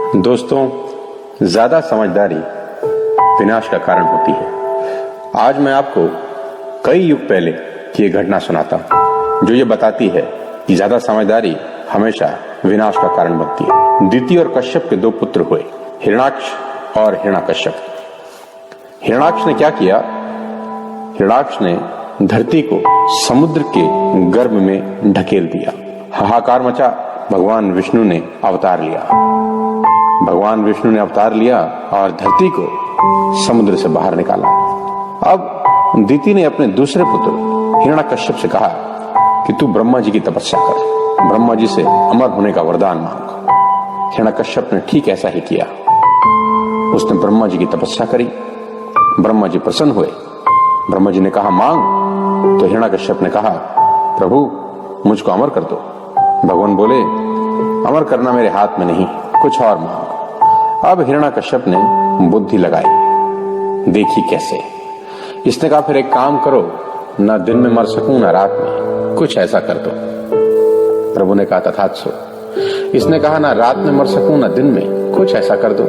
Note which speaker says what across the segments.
Speaker 1: दोस्तों, ज्यादा समझदारी विनाश का कारण होती है। आज मैं आपको कई युग पहले की एक घटना सुनाता हूं जो ये बताती है कि ज्यादा समझदारी हमेशा विनाश का कारण बनती है। दिति और कश्यप के दो पुत्र हुए, हिरण्याक्ष और हिरण्यकश्यप। हिरण्याक्ष ने क्या किया? हिरण्याक्ष ने धरती को समुद्र के गर्भ में ढकेल दिया। हाहाकार मचा। भगवान विष्णु ने अवतार लिया। भगवान विष्णु ने अवतार लिया और धरती को समुद्र से बाहर निकाला। अब दिति ने अपने दूसरे पुत्र हिरण्यकश्यप से कहा कि तू ब्रह्मा जी की तपस्या कर, ब्रह्मा जी से अमर होने का वरदान मांग। हिरण्यकश्यप ने ठीक ऐसा ही किया। उसने ब्रह्मा जी की तपस्या करी। ब्रह्मा जी प्रसन्न हुए। ब्रह्मा जी ने कहा मांग। तो हिरण्यकश्यप ने कहा प्रभु मुझको अमर कर दो। भगवान बोले अमर करना मेरे हाथ में नहीं, कुछ और मांग। अब हिरण्यकश्यप ने बुद्धि लगाई। देखी कैसे? इसने कहा फिर एक काम करो, ना दिन में मर सकूं ना रात में, कुछ ऐसा कर दो। प्रभु ने कहा तथास्तु। इसने कहा ना रात में मर सकूं ना दिन में, कुछ ऐसा कर दो।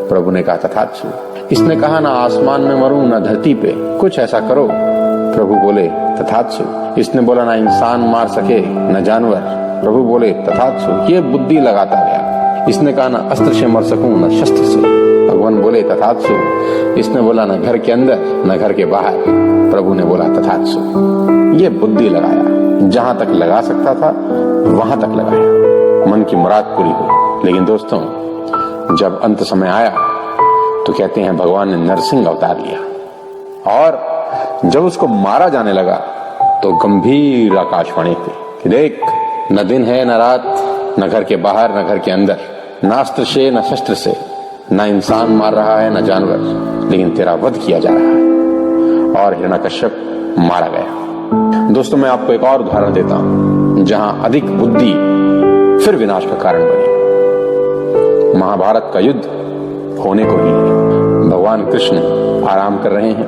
Speaker 1: प्रभु ने कहा तथास्तु। इसने कहा ना आसमान में मरूं ना धरती पे, कुछ ऐसा करो। प्रभु बोले तथास्तु। इसने बोला ना इंसान मार सके न जानवर। प्रभु बोले तथास्तु। ये बुद्धि लगाता गया। इसने कहा ना अस्त्र से मर सकूं न शस्त्र से। भगवान बोले तथास्तु। इसने बोला ना घर के अंदर न घर के बाहर। प्रभु ने बोला तथास्तु। ये बुद्धि लगाया, जहां तक लगा सकता था वहां तक लगाया। मन की मुराद पूरी हुई। लेकिन दोस्तों, जब अंत समय आया तो कहते हैं भगवान ने नरसिंह अवतार लिया और जब उसको मारा जाने लगा तो गंभीर आकाशवाणी थी कि देख, न दिन है न रात, न घर के बाहर न घर के अंदर, न अस्त्र से न शस्त्र से, न इंसान मार रहा है न जानवर, लेकिन तेरा वध किया जा रहा है। और हिरण्यकश्यप मारा गया। दोस्तों, मैं आपको एक और उदाहरण देता हूं जहां अधिक बुद्धि फिर विनाश का कारण बनी। महाभारत का युद्ध होने को ही है। भगवान कृष्ण आराम कर रहे हैं,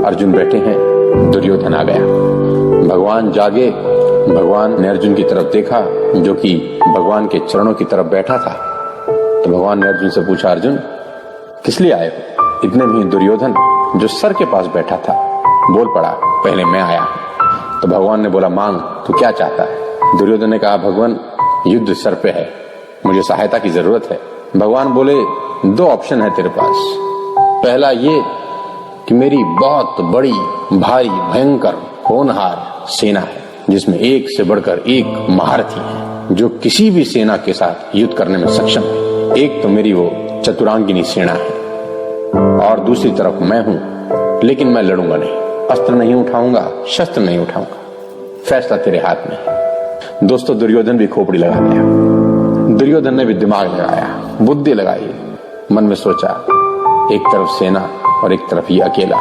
Speaker 1: अर्जुन बैठे हैं, दुर्योधन आ गया। भगवान जागे। भगवान ने अर्जुन की तरफ देखा जो कि भगवान के चरणों की तरफ बैठा था। तो भगवान ने अर्जुन से पूछा अर्जुन किस लिए आए हो? इतने में दुर्योधन जो सर के पास बैठा था बोल पड़ा पहले मैं आया। तो भगवान ने बोला मांग, तू क्या चाहता है? दुर्योधन ने कहा भगवान युद्ध सर पे है, मुझे सहायता की जरूरत है। भगवान बोले दो ऑप्शन है तेरे पास। पहला ये कि मेरी बहुत बड़ी भारी भयंकर होनहार सेना है जिसमें एक से बढ़कर एक महारथी है जो किसी भी सेना के साथ युद्ध करने में सक्षम है। एक तो मेरी वो चतुरांगिनी सेना है और दूसरी तरफ मैं हूं, लेकिन मैं लड़ूंगा नहीं, अस्त्र नहीं उठाऊंगा, शस्त्र नहीं उठाऊंगा, फैसला तेरे हाथ में है। दोस्तों, दुर्योधन भी खोपड़ी लगा गया। दुर्योधन ने भी दिमाग लगाया, बुद्धि लगाई, मन में सोचा एक तरफ सेना और एक तरफ ये अकेला,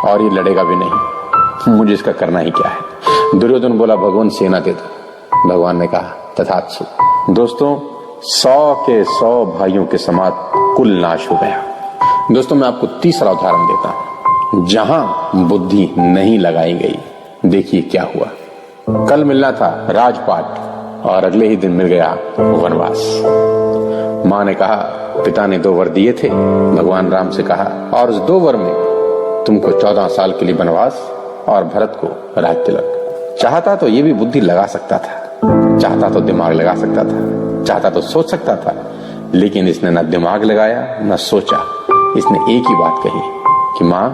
Speaker 1: और ये लड़ेगा भी नहीं, मुझे इसका करना ही क्या है। दुर्योधन बोला भगवान सेना दे दो। भगवान ने कहा तथास्तु। दोस्तों, 100 के 100 भाइयों के समात कुल नाश हो गया। दोस्तों, मैं आपको तीसरा उदाहरण देता हूं जहां बुद्धि नहीं लगाई गई। देखिए क्या हुआ। कल मिलना था राजपाट और अगले ही दिन मिल गया वनवास। मां ने कहा, पिता ने 2 वर दिए थे, भगवान राम से कहा, और उस 2 वर में तुमको 14 साल के लिए वनवास और भरत को राज तिलक। चाहता तो ये भी बुद्धि लगा सकता था, चाहता तो दिमाग लगा सकता था, चाहता तो सोच सकता था, लेकिन इसने ना दिमाग लगाया ना सोचा। इसने एक ही बात कही कि मां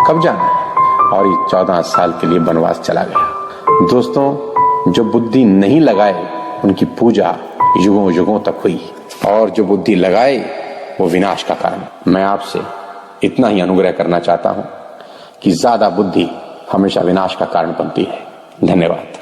Speaker 1: कब जाना है, और ये 14 साल के लिए वनवास चला गया। दोस्तों, जो बुद्धि नहीं लगाए उनकी पूजा युगों युगों तक हुई, और जो बुद्धि लगाए वो विनाश का कारण। मैं आपसे इतना ही अनुग्रह करना चाहता हूं कि ज्यादा बुद्धि हमेशा विनाश का कारण बनती है। धन्यवाद।